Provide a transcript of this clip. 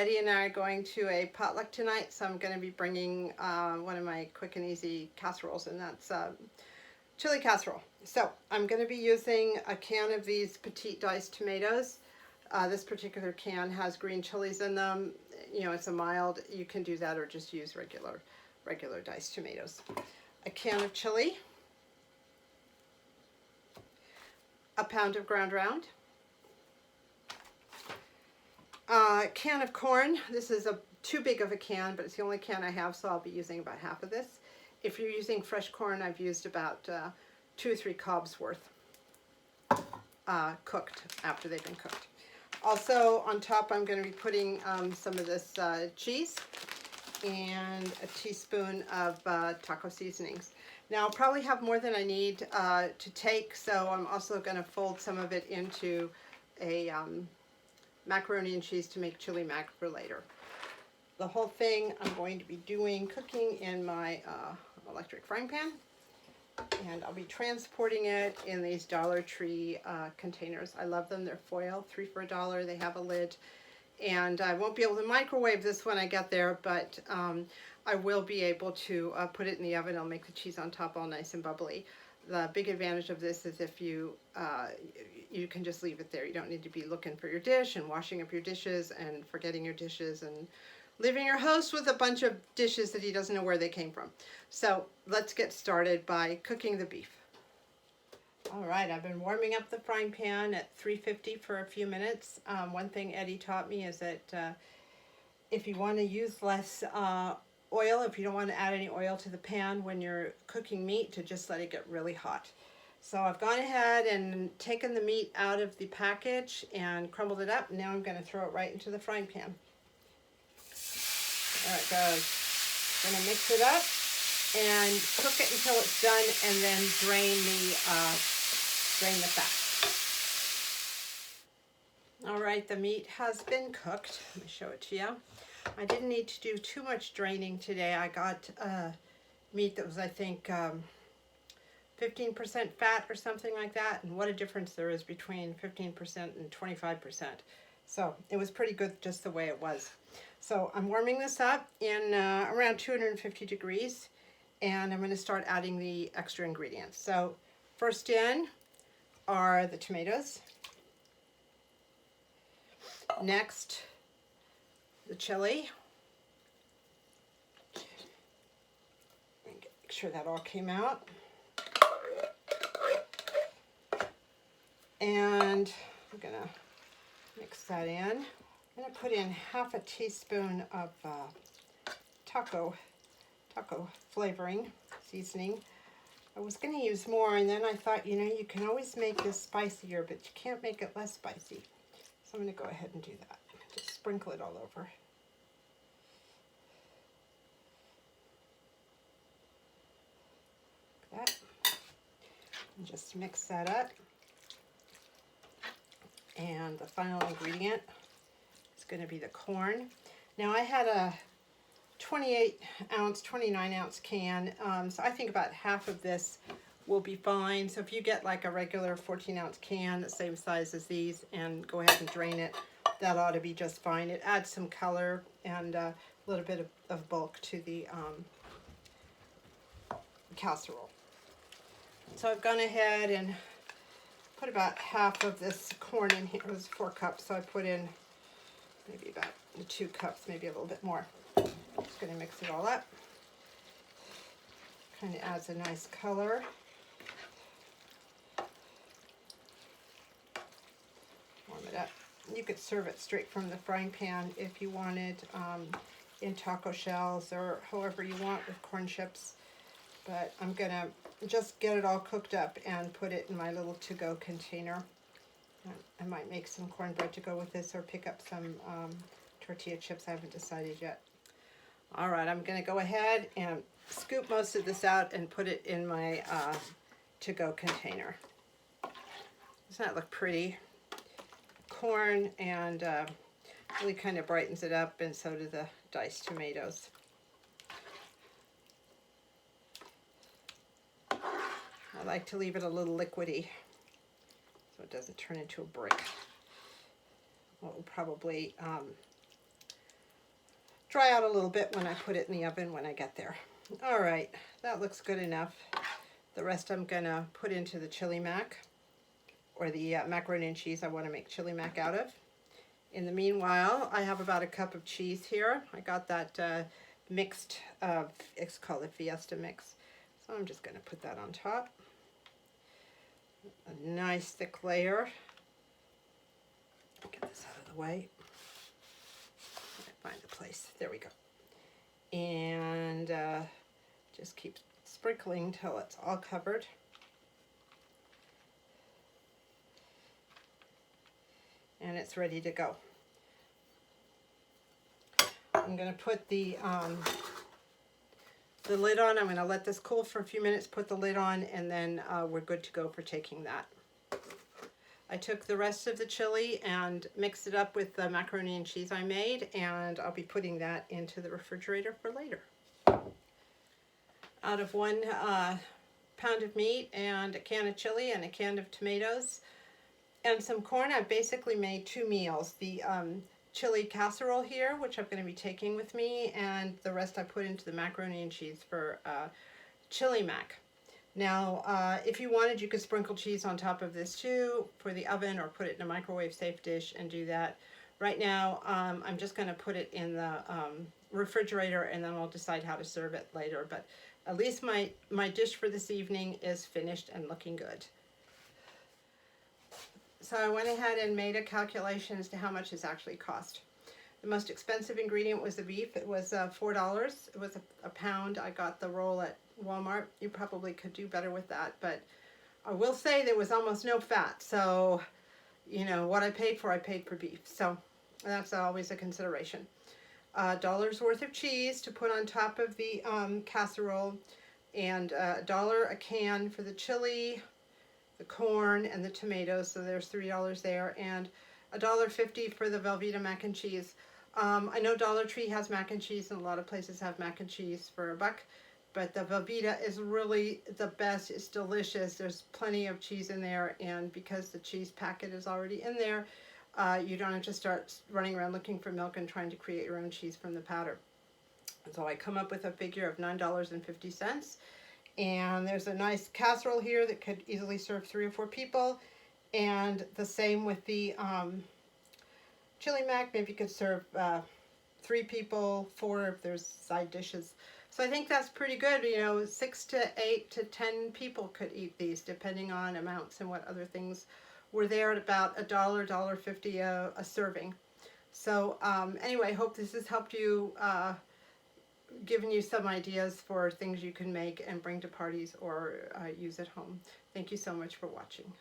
Eddie and I are going to a potluck tonight, so I'm going to be bringing one of my quick and easy casseroles, and that's chili casserole. So I'm going to be using a can of these petite diced tomatoes. This particular can has green chilies in them. You know, it's a mild. You can do that or just use regular diced tomatoes. A can of chili, a pound of ground round, a can of corn. This is too big of a can, but it's the only can I have, so I'll be using about half of this. If you're using fresh corn, I've used about 2 or 3 cobs worth cooked after they've been cooked. Also on top, I'm going to be putting some of this cheese and a teaspoon of taco seasonings. Now I'll probably have more than I need to take, so I'm also going to fold some of it into a macaroni and cheese to make chili mac for later. The whole thing I'm going to be cooking in my electric frying pan, and I'll be transporting it in these Dollar Tree containers. I love them. They're foil, 3 for $1. They have a lid, and I won't be able to microwave this when I get there, but I will be able to put it in the oven. I'll make the cheese on top all nice and bubbly. The big advantage of this is if you can just leave it there. You don't need to be looking for your dish and washing up your dishes and forgetting your dishes and leaving your host with a bunch of dishes that he doesn't know where they came from. So let's get started by cooking the beef. All right, I've been warming up the frying pan at 350 for a few minutes. One thing Eddie taught me is that if you want to use less oil, if you don't want to add any oil to the pan when you're cooking meat, to just let it get really hot. So I've gone ahead and taken the meat out of the package and crumbled it up. Now I'm going to throw it right into the frying pan. There it goes. Going to mix it up and cook it until it's done, and then drain the fat. All right, the meat has been cooked. Let me show it to you. I didn't need to do too much draining today. I got meat that was, I think, 15% fat or something like that, and what a difference there is between 15% and 25%. So it was pretty good just the way it was. So I'm warming this up in around 250 degrees, and I'm going to start adding the extra ingredients. So first in are the tomatoes. Next, the chili. Make sure that all came out. And I'm going to mix that in. I'm going to put in half a teaspoon of taco flavoring seasoning. I was going to use more, and then I thought, you know, you can always make this spicier, but you can't make it less spicy. So I'm going to go ahead and do that. Just sprinkle it all over. Like that. And just mix that up. And the final ingredient is going to be the corn. Now I had a 28-ounce, 29-ounce can, so I think about half of this will be fine. So if you get like a regular 14-ounce can, the same size as these, and go ahead and drain it, that ought to be just fine. It adds some color and a little bit of bulk to the casserole. So I've gone ahead and put about half of this corn in here. It was 4 cups, so I put in maybe about 2 cups, maybe a little bit more. Just going to mix it all up. Kind of adds a nice color. Warm it up. You could serve it straight from the frying pan if you wanted, in taco shells or however you want with corn chips. But I'm going to just get it all cooked up and put it in my little to-go container. I might make some cornbread to go with this, or pick up some tortilla chips. I haven't decided yet. All right, I'm going to go ahead and scoop most of this out and put it in my to-go container. Doesn't that look pretty? Corn and really kind of brightens it up, and so do the diced tomatoes. I like to leave it a little liquidy so it doesn't turn into a brick. What will probably dry out a little bit when I put it in the oven when I get there. All right, that looks good enough. The rest I'm gonna put into the chili mac, or the macaroni and cheese I want to make chili mac out of. In the meanwhile, I have about a cup of cheese here. I got that mixed, it's called a fiesta mix. So I'm just gonna put that on top. A nice thick layer. Get this out of the way. Find a place. There we go. And just keep sprinkling till it's all covered. And it's ready to go. I'm going to put the lid on. I'm going to let this cool for a few minutes, put the lid on, and then we're good to go for taking that. I took the rest of the chili and mixed it up with the macaroni and cheese I made, and I'll be putting that into the refrigerator for later. Out of 1 pound of meat and a can of chili and a can of tomatoes and some corn, I've basically made 2 meals. The chili casserole here, which I'm going to be taking with me, and the rest I put into the macaroni and cheese for chili mac. Now, if you wanted, you could sprinkle cheese on top of this too for the oven, or put it in a microwave safe dish and do that. Right now, I'm just going to put it in the refrigerator, and then I'll decide how to serve it later. But at least my dish for this evening is finished and looking good. So I went ahead and made a calculation as to how much this actually cost. The most expensive ingredient was the beef. It was $4. It was a pound. I got the roll at Walmart. You probably could do better with that, but I will say there was almost no fat. So, you know, what I paid for beef. So that's always a consideration. $1 worth of cheese to put on top of the casserole, and $1 a can for the chili, the corn, and the tomatoes. So there's $3 there, and $1.50 for the Velveeta mac and cheese. I know Dollar Tree has mac and cheese, and a lot of places have mac and cheese for $1, but the Velveeta is really the best. It's delicious. There's plenty of cheese in there, and because the cheese packet is already in there, you don't have to start running around looking for milk and trying to create your own cheese from the powder. So I come up with a figure of $9.50, and there's a nice casserole here that could easily serve 3 or 4 people, and the same with the chili mac. Maybe you could serve 3 people, 4 if there's side dishes. So I think that's pretty good. You know, 6 to 8 to 10 people could eat these, depending on amounts and what other things were there, at about $1, $1.50 a serving. So anyway, I hope this has helped you, given you some ideas for things you can make and bring to parties or use at home. Thank you so much for watching.